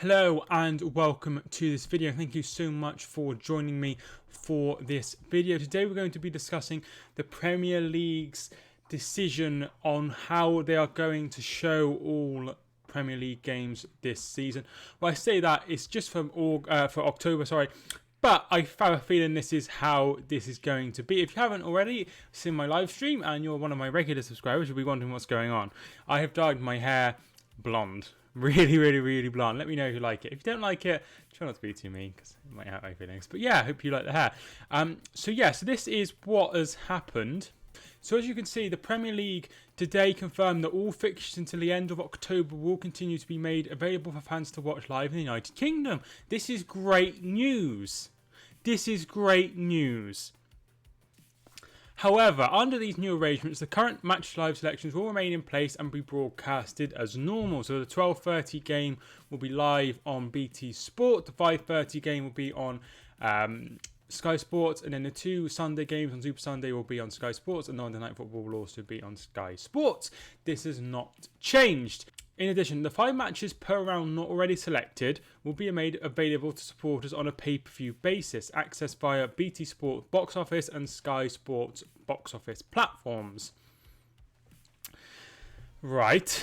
Hello and welcome to this video. Thank you so much for joining me for this video. Today we're going to be discussing the Premier League's decision on how they are going to show all Premier League games this season. Well, I say that it's just for October, but I have a feeling this is how this is going to be. If you haven't already seen my live stream and you're one of my regular subscribers, you'll be wondering what's going on. I have dyed my hair blonde. Really blonde. Let me know if you like it. If you don't like it, try not to be too mean because it might hurt my feelings. But yeah, I hope you like the hair. So this is what has happened. So as you can see, the Premier League today confirmed that all fixtures until the end of October will continue to be made available for fans to watch live in the United Kingdom. This is great news. This is great news. However, under these new arrangements, the current match live selections will remain in place and be broadcasted as normal. So the 12:30 game will be live on BT Sport, the 5:30 game will be on Sky Sports, and then the two Sunday games on Super Sunday will be on Sky Sports, and Monday Night Football will also be on Sky Sports. This has not changed. In addition, the 5 matches per round not already selected will be made available to supporters on a pay-per-view basis, accessed via BT Sport box office and Sky Sports box office platforms. Right.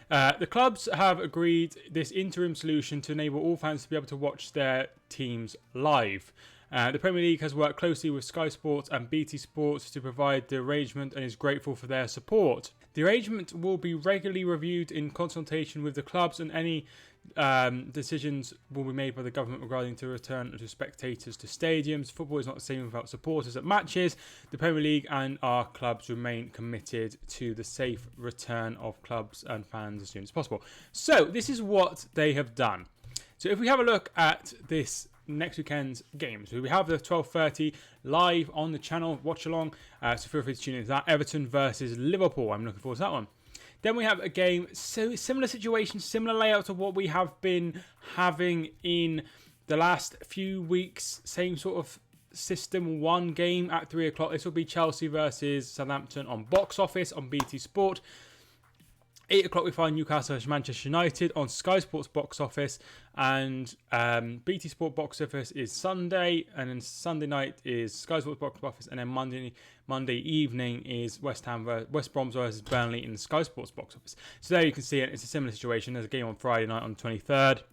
The clubs have agreed this interim solution to enable all fans to be able to watch their teams live. The Premier League has worked closely with Sky Sports and BT Sports to provide the arrangement and is grateful for their support. The arrangement will be regularly reviewed in consultation with the clubs, and any decisions will be made by the government regarding the return of spectators to stadiums. Football is not the same without supporters at matches. The Premier League and our clubs remain committed to the safe return of clubs and fans as soon as possible. So this is what they have done. So if we have a look at this next weekend's games, we have the 12:30 live on the channel, watch along, so feel free to tune into that. Everton versus Liverpool, I'm looking forward to that one. Then we have a game, so similar situation, similar layout to what we have been having in the last few weeks, same sort of system. One game at 3 o'clock, this will be Chelsea versus Southampton on box office on BT Sport. 8 o'clock we find Newcastle versus Manchester United on Sky Sports box office, and BT Sport box office is Sunday, and then Sunday night is Sky Sports box office, and then Monday evening is West Brom versus Burnley in the Sky Sports box office. So there you can see it. It's a similar situation. There's a game on Friday night on the 23rd.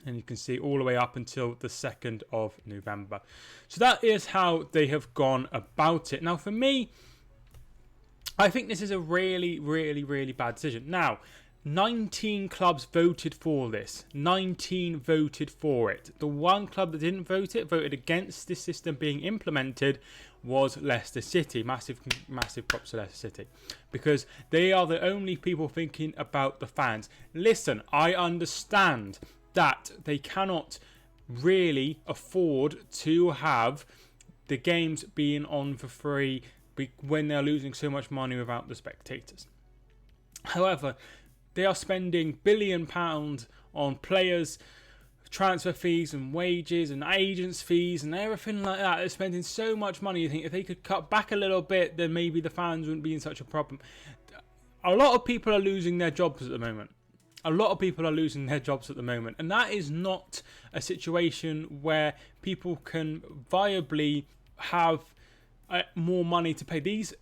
And you can see all the way up until the 2nd of November. So that is how they have gone about it. Now for me, I think this is a really bad decision. Now, 19 clubs voted for this. 19 voted for it. The one club that didn't voted against this system being implemented, was Leicester City. Massive props to Leicester City. Because they are the only people thinking about the fans. Listen, I understand that they cannot really afford to have the games being on for free when they're losing so much money without the spectators. However, they are spending £1 billion on players, transfer fees and wages and agents' fees and everything like that. They're spending so much money. You think if they could cut back a little bit, then maybe the fans wouldn't be in such a problem. A lot of people are losing their jobs at the moment. And that is not a situation where people can viably have more money to pay. These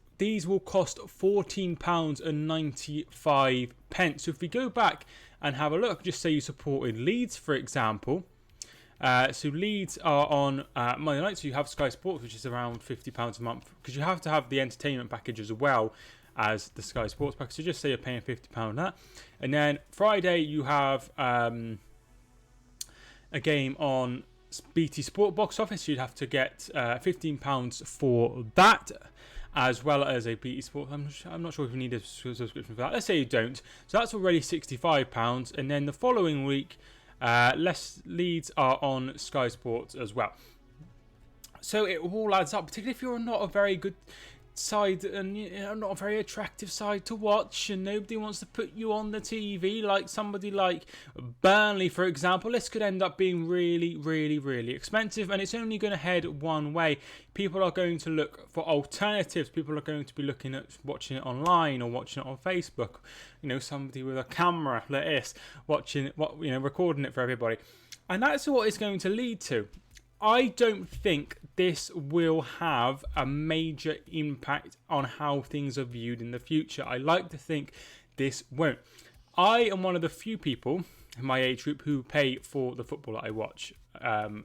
will cost £14.95. So if we go back and have a look, just say you supported Leeds, for example. So Leeds are on Monday night, so you have Sky Sports, which is around £50 a month, because you have to have the entertainment package as well as the Sky Sports package. So just say you're paying £50 on that. And then Friday you have a game on BT Sport box office. You'd have to get £15 for that, as well as a BT Sport. I'm not sure if you need a subscription for that. Let's say you don't. So that's already £65. And then the following week, Leeds are on Sky Sports as well. So it all adds up, particularly if you're not a very good side, and not a very attractive side to watch, and nobody wants to put you on the TV like somebody like Burnley, for example. This could end up being really, really, really expensive, and it's only going to head one way. People are going to look for alternatives. People are going to be looking at watching it online or watching it on Facebook. Somebody with a camera like this watching it, recording it for everybody, and that's what it's going to lead to. I don't think this will have a major impact on how things are viewed in the future. I like to think this won't. I am one of the few people in my age group who pay for the football that I watch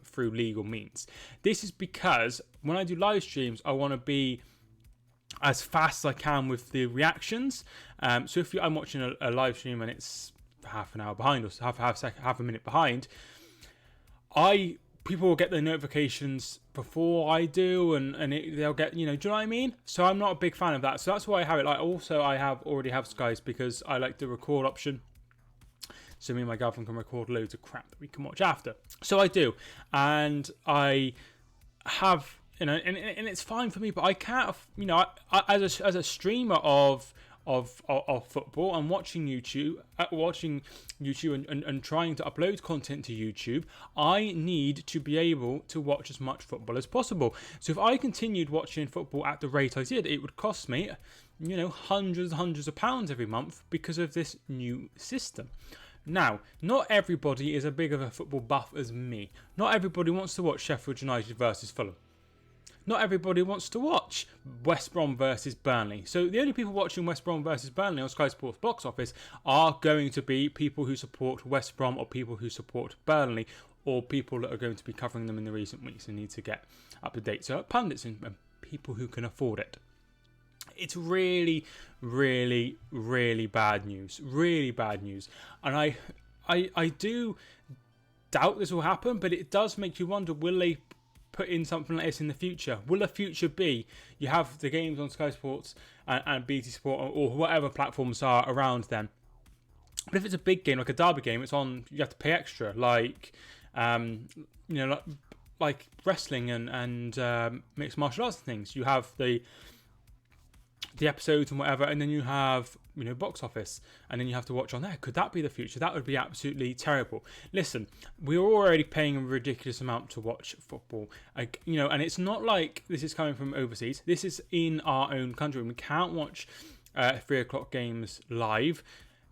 through legal means. This is because when I do live streams, I want to be as fast as I can with the reactions. So if I'm watching a live stream and it's half an hour behind or half a minute behind, people will get their notifications before I do, and they'll get, do you know what I mean? So I'm not a big fan of that. So that's why I have it. I already have Skies because I like the record option. So me and my girlfriend can record loads of crap that we can watch after. So I do, and I have, and it's fine for me. But I can't, as a streamer of football and watching YouTube and trying to upload content to YouTube, I need to be able to watch as much football as possible. So if I continued watching football at the rate I did, it would cost me, hundreds of pounds every month because of this new system. Now, not everybody is as big of a football buff as me. Not everybody wants to watch Sheffield United versus Fulham. Not everybody wants to watch West Brom versus Burnley. So the only people watching West Brom versus Burnley on Sky Sports box office are going to be people who support West Brom or people who support Burnley or people that are going to be covering them in the recent weeks and need to get up to date. So pundits and people who can afford it. It's really, really, really bad news. Really bad news. And I do doubt this will happen, but it does make you wonder, will they put in something like this in the future? Will the future be you have the games on Sky Sports and BT Sport or whatever platforms are around then, but if it's a big game like a derby game, it's on, you have to pay extra, like like wrestling and mixed martial arts and things. You have the episodes and whatever, and then you have box office, and then you have to watch on there. Could that be the future? That would be absolutely terrible. Listen, we're already paying a ridiculous amount to watch football, and it's not like this is coming from overseas. This is in our own country. We can't watch 3 o'clock games live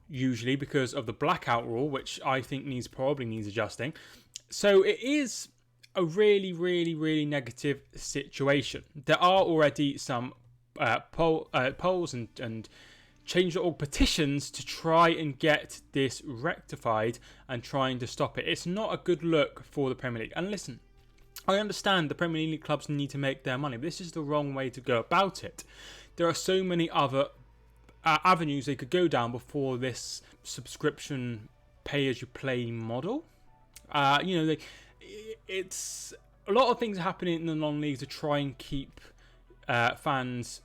usually because of the blackout rule, which I think probably needs adjusting. So it is a really, really, really negative situation. There are already some polls and change.org petitions to try and get this rectified and trying to stop it. It's not a good look for the Premier League. And listen, I understand the Premier League clubs need to make their money, but this is the wrong way to go about it. There are so many other avenues they could go down before this subscription pay-as-you-play model. It's a lot of things happening in the non-league to try and keep fans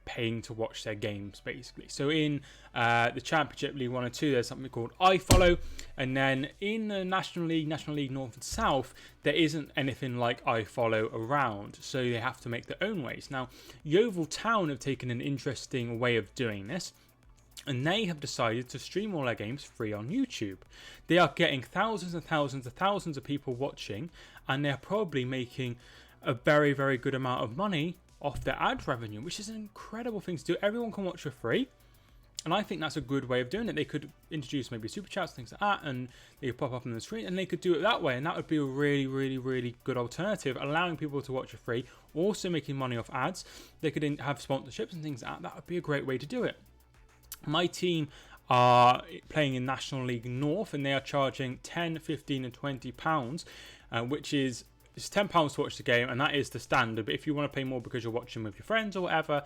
paying to watch their games, basically. So in the Championship League 1 and 2, there's something called iFollow, and then in the National League North and South, there isn't anything like iFollow around, so they have to make their own ways. Now, Yeovil Town have taken an interesting way of doing this, and they have decided to stream all their games free on YouTube. They are getting thousands and thousands and thousands of people watching, and they're probably making a very, very good amount of money off their ad revenue, which is an incredible thing to do. Everyone can watch for free, and I think that's a good way of doing it. They could introduce maybe super chats, things like that, and they could pop up on the screen, and they could do it that way, and that would be a really, really, really good alternative, allowing people to watch for free, also making money off ads. They could have sponsorships and things like that. That would be a great way to do it. My team are playing in National League North, and they are charging £10, £15 and £20, which is it's £10 to watch the game, and that is the standard. But if you want to pay more because you're watching with your friends or whatever,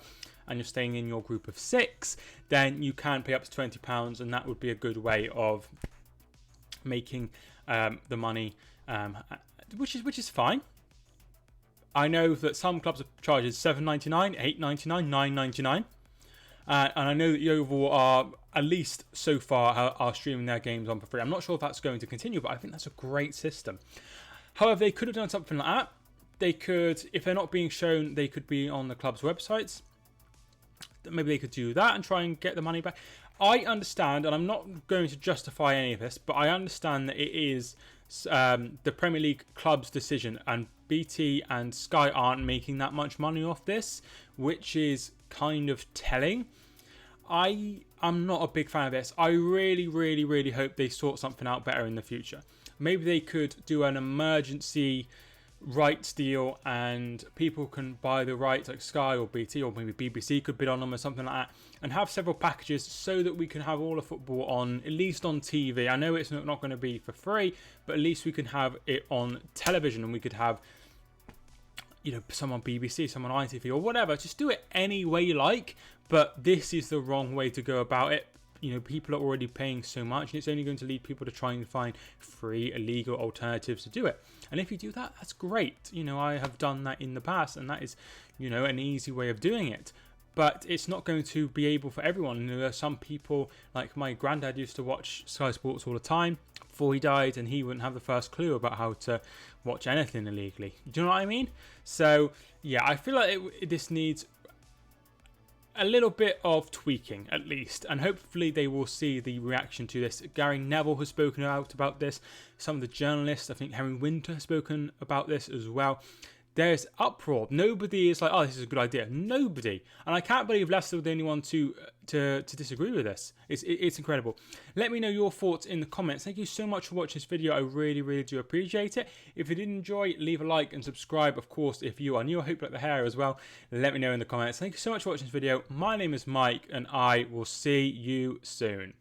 and you're staying in your group of 6, then you can pay up to £20, and that would be a good way of making the money, which is fine. I know that some clubs are charging £7.99, £8.99, £9.99, and I know that Yeovil are, at least so far, are streaming their games on for free. I'm not sure if that's going to continue, but I think that's a great system. However, they could have done something like that. They could, if they're not being shown, they could be on the club's websites. maybe they could do that and try and get the money back. I understand, and I'm not going to justify any of this, but I understand that it is the Premier League club's decision, and BT and Sky aren't making that much money off this, which is kind of telling. I am not a big fan of this. I really, really, really hope they sort something out better in the future. Maybe they could do an emergency rights deal and people can buy the rights, like Sky or BT or maybe BBC could bid on them or something like that, and have several packages so that we can have all the football on, at least on TV. I know it's not going to be for free, but at least we can have it on television, and we could have, you know, some on BBC, some on ITV or whatever. Just do it any way you like, but this is the wrong way to go about it. You know, people are already paying so much, and it's only going to lead people to try and find free, illegal alternatives to do it. And if you do that, that's great. You know, I have done that in the past, and that is, you know, an easy way of doing it. But it's not going to be able for everyone. You know, there are some people, like my granddad used to watch Sky Sports all the time before he died, and he wouldn't have the first clue about how to watch anything illegally. Do you know what I mean? So, yeah, I feel like this needs a little bit of tweaking at least, and hopefully they will see the reaction to this. Gary Neville has spoken out about this. Some of the journalists, I think Henry Winter has spoken about this as well. There's uproar. Nobody is like, oh, this is a good idea. Nobody. And I can't believe Leicester were the only one to disagree with this. It's incredible. Let me know your thoughts in the comments. Thank you so much for watching this video. I really, really do appreciate it. If you did enjoy, leave a like and subscribe. Of course, if you are new, I hope you like the hair as well. Let me know in the comments. Thank you so much for watching this video. My name is Mike, and I will see you soon.